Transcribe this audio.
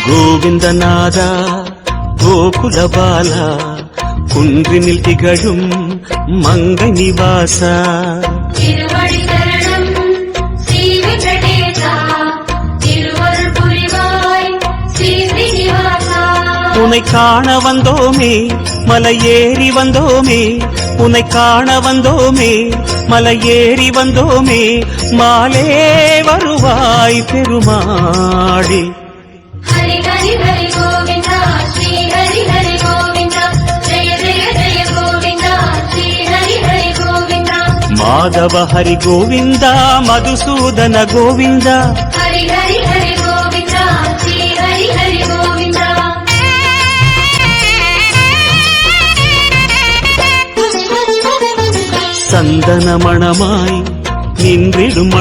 கோவிந்தநாதா கோகுலபால குன்றினில் திகழும் மங்கை நிவாசா உன்னை காண வந்தோமே மலையேறி வந்தோமே உன்னை காண வந்தோமே மலையேறி வந்தோமே மாலே வருவாய் பெருமாடி ஹரி ஹரி ஹரி கோவிந்தா ஸ்ரீ ஹரி ஹரி கோவிந்தா ஜெய ஜெய ஜெய கோவிந்தா ஸ்ரீ ஹரி ஹரி கோவிந்தா மாதவ ஹரி கோவிந்தா மதுசூதன கோவிந்தா ஹரி ஹரி ஹரி கோவிந்தா ஸ்ரீ ஹரி ஹரி கோவிந்தா சந்தன மணமாய் நின்றிடும்